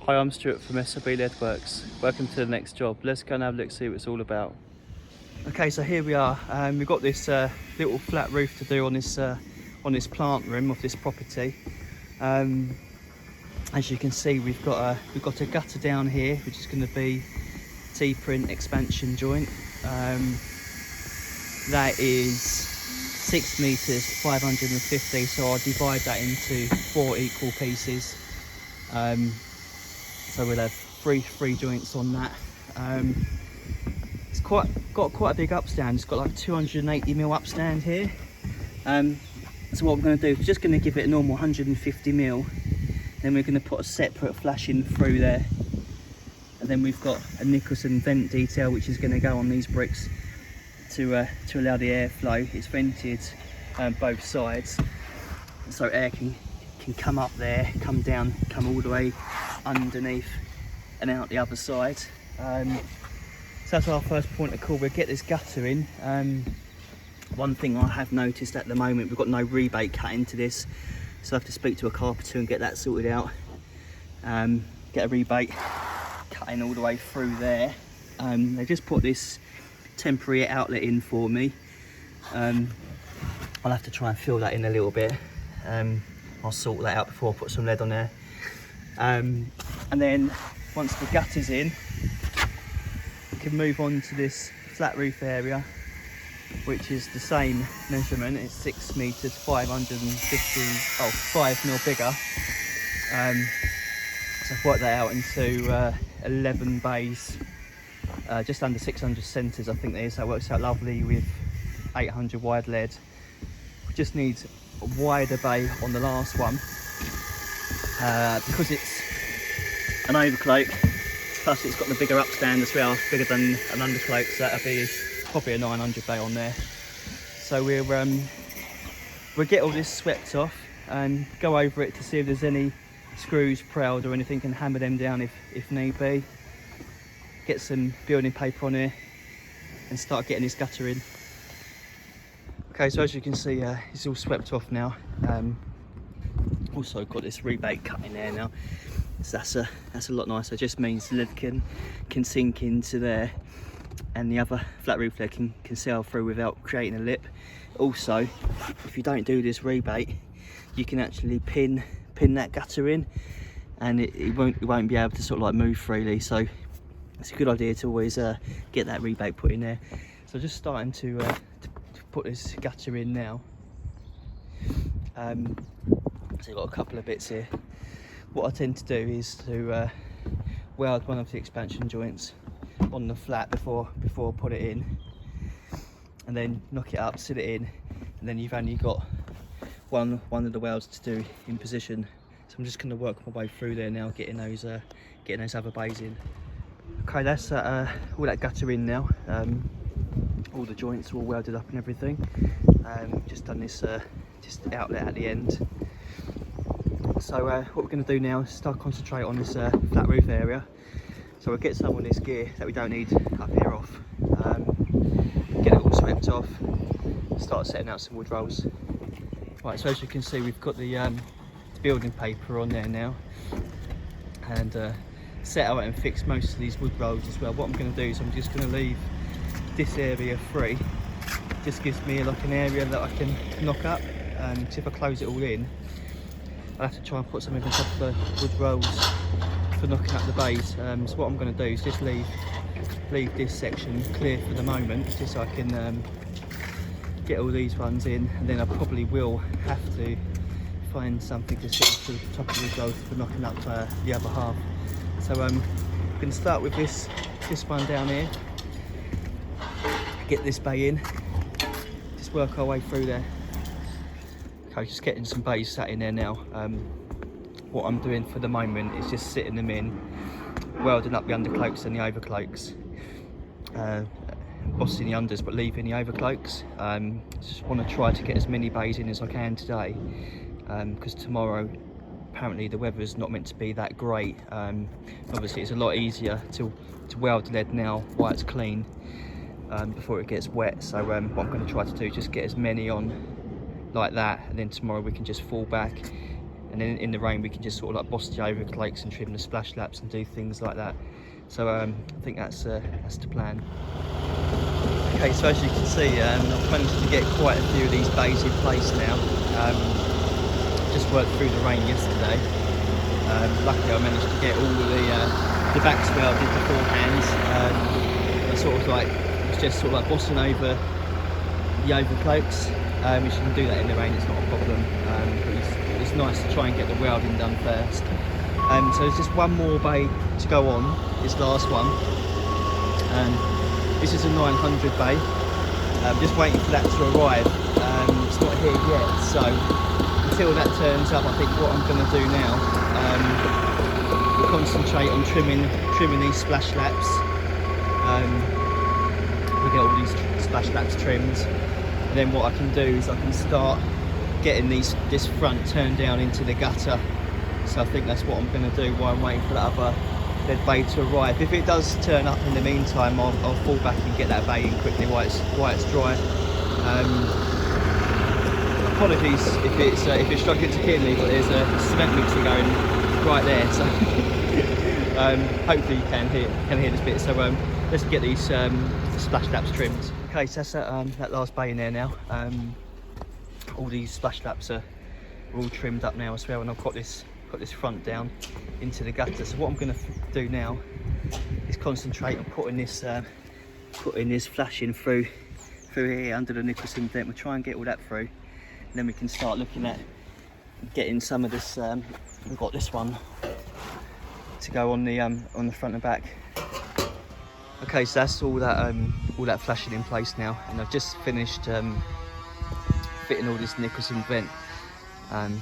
Hi, I'm Stuart from SLB Leadworks. Welcome to the next job. Let's go and have a look, see what it's all about. Okay, so here we are. We've got this little flat roof to do on this plant room of this property. As you can see, we've got a gutter down here, which is going to be T-print expansion joint. That is 6 meters, 550. So I'll divide that into 4 equal pieces. So we'll have three joints on that. It's got quite a big upstand. It's got like 280mm upstand here. So what we're going to do is just going to give it a normal 150mm. Then we're going to put a separate flashing through there. And then we've got a Nicholson vent detail which is going to go on these bricks to allow the airflow. It's vented both sides, so air can come up there, come down, come all the way underneath and out the other side. So that's our first point of call. We'll get this gutter in. One thing I have noticed at the moment, we've got no rebate cut into this, so I have to speak to a carpenter and get that sorted out. Get a rebate cutting all the way through there. They just put this temporary outlet in for me. I'll have to try and fill that in a little bit. I'll sort that out before I put some lead on there. And then once the gutter's in, we can move on to this flat roof area, which is the same measurement. It's 6 meters, 550, 5mm bigger. So I've worked that out into 11 bays, just under 600 centres I think there is. So it works out lovely with 800 wide lead. We just need a wider bay on the last one, because it's an overcloak, plus it's got the bigger upstand as well, bigger than an undercloak, so that'll be probably a 900 bay on there. So we'll get all this swept off and go over it to see if there's any screws proud or anything, and hammer them down if need be. Get some building paper on here and start getting this gutter in. Okay, so as you can see, it's all swept off now. Also got this rebate cut in there now, so that's a lot nicer. It just means the lead can sink into there, and the other flat roof lead can sail through without creating a lip. Also, if you don't do this rebate, you can actually pin that gutter in, and it won't be able to sort of like move freely. So it's a good idea to always get that rebate put in there. So just starting to put this gutter in now. So I've got a couple of bits here. What I tend to do is to weld one of the expansion joints on the flat before I put it in, and then knock it up, sit it in, and then you've only got one of the welds to do in position. So I'm just going to work my way through there now, getting those other bays in. Okay, that's all that gutter in now. All the joints are all welded up and everything. Just done this just outlet at the end. So what we're going to do now is start concentrate on this flat roof area. So we'll get some of this gear that we don't need up here off, get it all swept off, start setting out some wood rolls. Right, so as you can see, we've got the building paper on there now, and set out and fix most of these wood rolls as well. What I'm going to do is I'm just going to leave this area free. Just gives me like an area that I can knock up, because if I close it all in, I'll have to try and put something on top of the wood rolls for knocking up the bays. So what I'm going to do is just leave this section clear for the moment, just so I can get all these ones in, and then I probably will have to find something to sit to the top of the rolls for knocking up the other half. So I'm going to start with this one down here, get this bay in, just work our way through there. Okay, just getting some bays sat in there now. What I'm doing for the moment is just sitting them in, welding up the undercloaks and the overcloaks, bossing the unders but leaving the overcloaks. Just want to try to get as many bays in as I can today, because tomorrow apparently the weather's not meant to be that great. Obviously it's a lot easier to weld lead now while it's clean, before it gets wet. So what I'm going to try to do is just get as many on like that, and then tomorrow we can just fall back, and then in the rain we can just sort of like boss the overflakes and trim the splash laps and do things like that. So I think that's the plan. Okay, so as you can see, I've managed to get quite a few of these bays in place now. Just worked through the rain yesterday. Luckily I managed to get all the backs welded beforehand. I sort of like was just sort of like bossing over the overflakes. Which you can do that in the rain, it's not a problem. But it's nice to try and get the welding done first. So there's just one more bay to go on, this last one. This is a 900 bay. I'm just waiting for that to arrive. It's not here yet, so until that turns up, I think what I'm going to do now, we'll concentrate on trimming these splash laps. We'll get all these splash laps trimmed. And then what I can do is I can start getting this front turned down into the gutter. So I think that's what I'm going to do while I'm waiting for that other lead bay to arrive. If it does turn up in the meantime, I'll fall back and get that bay in quickly while it's dry. Apologies if it's struggling to hear me, but there's a cement mixer going right there. So hopefully you can hear this bit. So let's get these splash laps trimmed. Okay, so that's that last bay in there now. All these splash laps are all trimmed up now as well, and I've got this front down into the gutter. So what I'm going to do now is concentrate on putting this flashing through here under the Nicholson vent. We'll try and get all that through, and then we can start looking at getting some of this. We've got this one to go on the front and back. Okay, so that's all that flashing in place now, and I've just finished fitting all this Nicholson vent.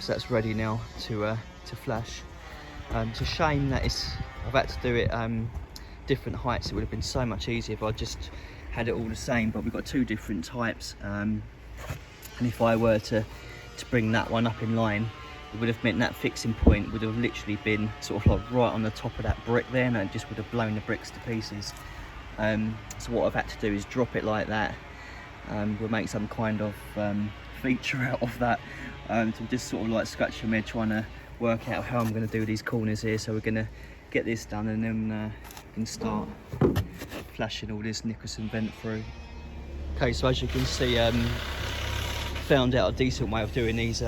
So that's ready now to flash. It's a shame that I've had to do it different heights. It would have been so much easier if I just had it all the same, but we've got two different types, and if I were to bring that one up in line, it would have meant that fixing point would have literally been sort of like right on the top of that brick there, and it just would have blown the bricks to pieces. So what I've had to do is drop it like that. We'll make some kind of feature out of that. So I'm just sort of like scratching my head trying to work out how I'm going to do these corners here. So we're going to get this done, and then we can start flashing all this Nicholson vent through. Okay, so as you can see, found out a decent way of doing these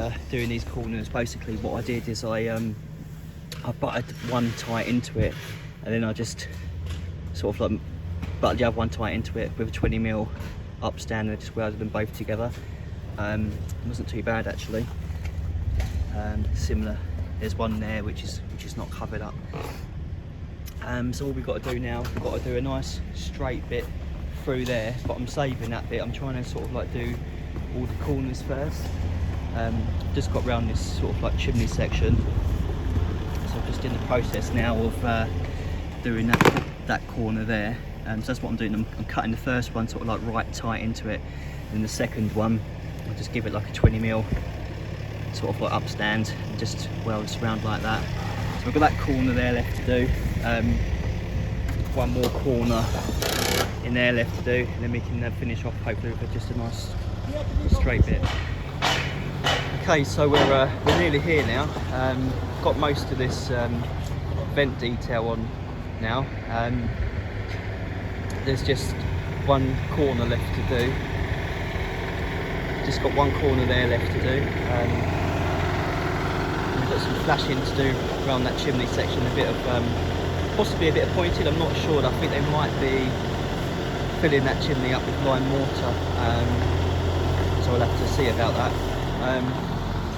corners. Basically what I did is I butted one tie into it, and then I just sort of like butted the other one tie into it with a 20mm upstand, and I just welded them both together. It wasn't too bad actually. Similar, there's one there which is not covered up. So all we've got to do now, we've got to do a nice straight bit through there, but I'm saving that bit. I'm trying to sort of like do all the corners first. Just got round this sort of like chimney section, so I'm just in the process now of doing that corner there. So that's what I'm doing. I'm cutting the first one sort of like right tight into it, and the second one I'll just give it like a 20mm sort of like upstand and just weld around like that. So we've got that corner there left to do. One more corner in there left to do, and then we can finish off hopefully with just a nice straight bit. Okay, so we're nearly here now. Got most of this vent detail on now. There's just one corner left to do. Just got one corner there left to do. We've got some flashing to do around that chimney section, a bit of possibly a bit of pointed, I'm not sure. I think they might be filling that chimney up with lime mortar, so we'll have to see about that.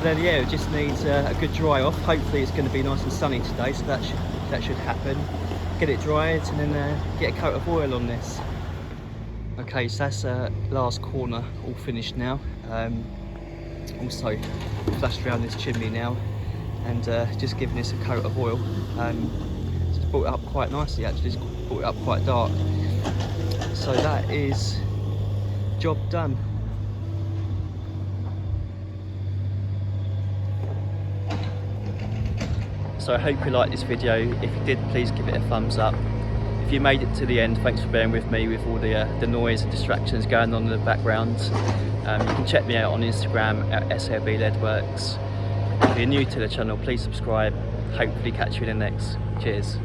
Then yeah, it just needs a good dry off. Hopefully it's going to be nice and sunny today, so that should happen. Get it dried and then get a coat of oil on this. Okay, so that's last corner all finished now. Also flashed around this chimney now, and just giving this a coat of oil. Just brought it up quite nicely actually, just brought it up quite dark. So that is job done. So I hope you liked this video. If you did, please give it a thumbs up. If you made it to the end, thanks for bearing with me with all the noise and distractions going on in the background. You can check me out on Instagram at SLB Leadworks. If you're new to the channel, please subscribe. Hopefully catch you in the next. Cheers.